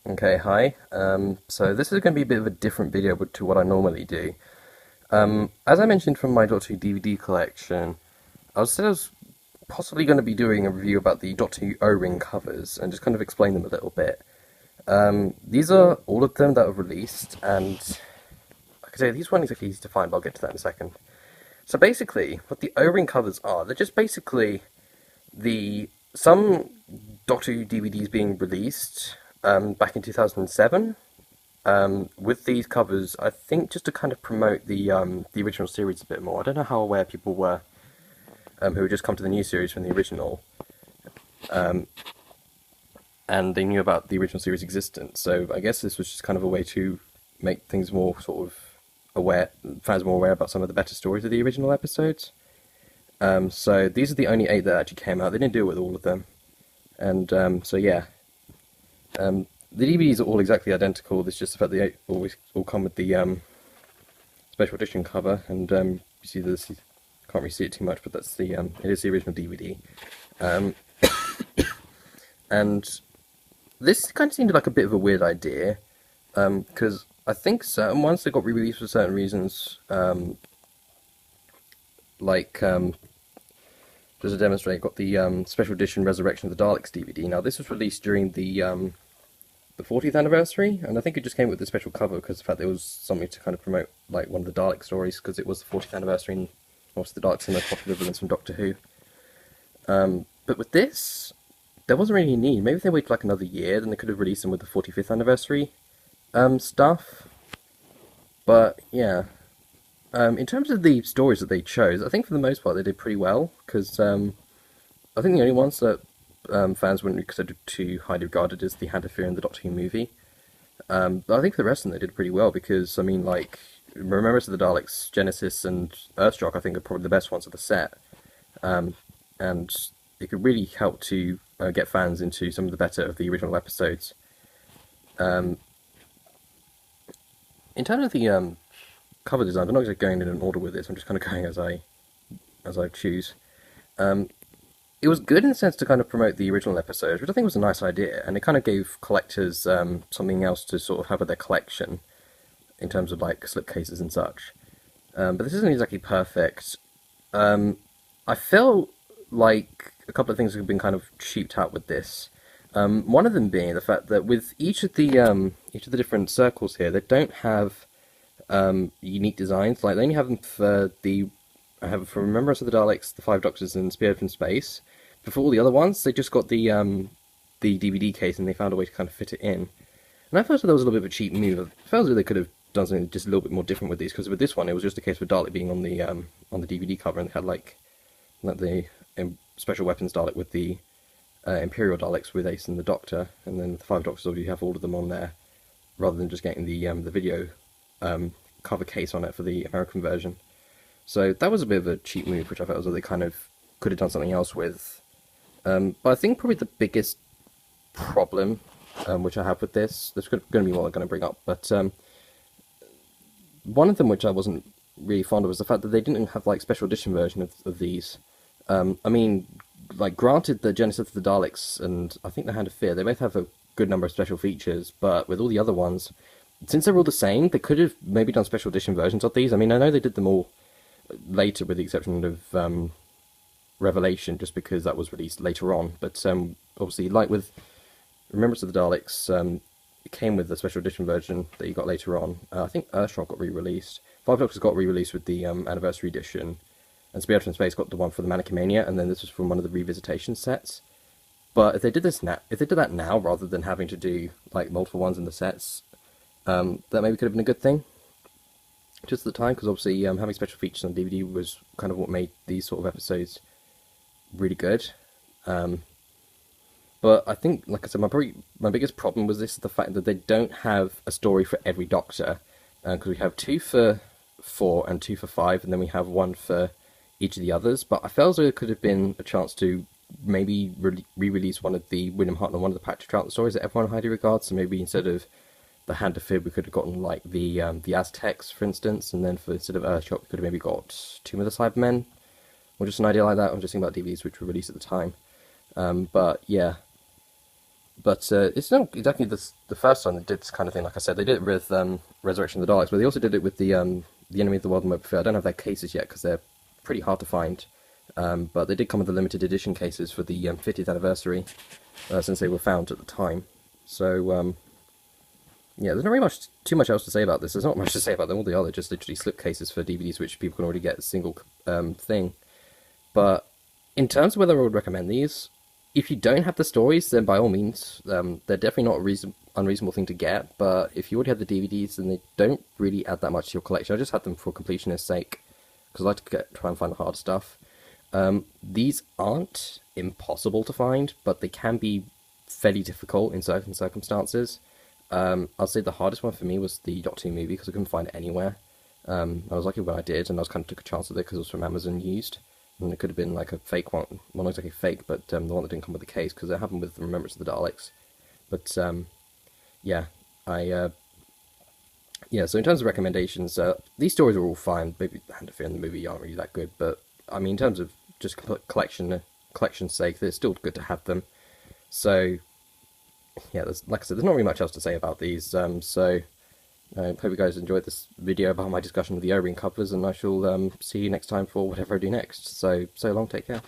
Okay, hi. So this is going to be a bit of a different video to what I normally do. As I mentioned from my Doctor Who DVD collection, I was possibly going to be doing a review about the Doctor Who O-ring covers and just kind of explain them a little bit. These are all of them that are released, and like I say, these weren't exactly easy to find, but I'll get to that in a second. So basically, what the O-ring covers are, they're just basically some Doctor Who DVDs being released back in 2007. With these covers, I think just to kind of promote the original series a bit more. I don't know how aware people were who had just come to the new series from the original, and they knew about the original series' existence. So I guess this was just kind of a way to make things more sort of aware, fans more aware about some of the better stories of the original episodes. So these are the only 8 that actually came out. They didn't deal with all of them, and so yeah. The DVDs are all exactly identical. It's just the fact they always all come with the special edition cover, and you see this. Can't really see it too much, but that's the it is the original DVD. And this kind of seemed like a bit of a weird idea, because I think certain ones they got re-released for certain reasons, like just to demonstrate, got the special edition Resurrection of the Daleks DVD. Now this was released during the 40th anniversary, and I think it just came with the special cover because of the fact there was something to kind of promote like one of the Dalek stories, because it was the 40th anniversary and obviously the Daleks are the most popular villains from Doctor Who. But with this, there wasn't really a need. Maybe if they waited like another year, then they could have released them with the 45th anniversary stuff. But yeah, in terms of the stories that they chose, I think for the most part they did pretty well, because I think the only ones that fans wouldn't consider too highly regarded is the Hand of Fear and the Doctor Who movie. But I think for the rest of them they did pretty well, because I mean, like, Remembrance of the Daleks, Genesis, and Earthshock I think are probably the best ones of the set, and it could really help to get fans into some of the better of the original episodes. In terms of the cover design, I'm not exactly going in an order with this. I'm just kind of going as I choose. It was good in the sense to kind of promote the original episodes, which I think was a nice idea, and it kind of gave collectors something else to sort of have at their collection, in terms of like slipcases and such. But this isn't exactly perfect. I felt like a couple of things have been kind of cheaped out with this. One of them being the fact that with each of the different circles here, they don't have unique designs. Like they only have them for I have for Remembrance of the Daleks, the Five Doctors, and Speared from Space. But for all the other ones, they just got the DVD case, and they found a way to kind of fit it in. And I felt that was a little bit of a cheap move. I felt that they could have done something just a little bit more different with these, because with this one, it was just a case of Dalek being on the DVD cover, and they had like the special weapons Dalek with the Imperial Daleks with Ace and the Doctor, and then the Five Doctors already have all of them on there, rather than just getting the video cover case on it for the American version. So that was a bit of a cheap move, which I felt as though they kind of could have done something else with. But I think probably the biggest problem which I have with this is going to be what I'm going to bring up, but one of them which I wasn't really fond of was the fact that they didn't have like special edition version of these. I mean, like, granted, the Genesis of the Daleks and I think the Hand of Fear, they both have a good number of special features, but with all the other ones, since they're all the same, they could have maybe done special edition versions of these. I mean, I know they did them all later, with the exception of Revelation, just because that was released later on. But obviously, like with Remembrance of the Daleks, it came with the special edition version that you got later on. I think Earthshock got re-released. Five Doctors got re-released with the anniversary edition, and Spear from Space got the one for the Manic Mania, and then this was from one of the revisitation sets. But if they did that now, rather than having to do like multiple ones in the sets, that maybe could have been a good thing. Just at the time, because obviously having special features on DVD was kind of what made these sort of episodes really good. But I think, like I said, my biggest problem was the fact that they don't have a story for every Doctor, because we have 2 for 4 and 2 for 5, and then we have 1 for each of the others. But I felt as though there could have been a chance to maybe re-release one of the William Hartnell, one of the Patrick Troughton stories that everyone highly regards. So maybe instead of the Hand of Fear, we could have gotten like the Aztecs, for instance, and then instead of Earthshock, we could have maybe got Tomb of the Cybermen, or just an idea like that. I'm just thinking about DVDs which were released at the time. But yeah, But it's not exactly the first time they did this kind of thing. Like I said, they did it with Resurrection of the Daleks, but they also did it with the Enemy of the World and Web Fear. I don't have their cases yet because they're pretty hard to find. But they did come with the limited edition cases for the 50th anniversary, since they were found at the time. So yeah, there's not really too much else to say about this. There's not much to say about them. All they are, they're just literally slipcases for DVDs, which people can already get a single thing. But in terms of whether I would recommend these, if you don't have the stories, then by all means, they're definitely not a unreasonable thing to get. But if you already have the DVDs, then they don't really add that much to your collection. I just had them for completionist's sake, because I like to try and find the hard stuff. These aren't impossible to find, but they can be fairly difficult in certain circumstances. I'll say the hardest one for me was the Doctor Who movie, because I couldn't find it anywhere. I was lucky when I did, and I was kind of took a chance with it because it was from Amazon used. And it could have been like a fake one. Well, not exactly fake, but the one that didn't come with the case, because it happened with the Remembrance of the Daleks. But, yeah, yeah, so in terms of recommendations, these stories are all fine. Maybe Hand of Fear and the movie aren't really that good, but, I mean, in terms of just collection's sake, they're still good to have them. So, yeah, like I said, there's not really much else to say about these, so I hope you guys enjoyed this video about my discussion of the O-ring covers, and I shall see you next time for whatever I do next. So long, take care.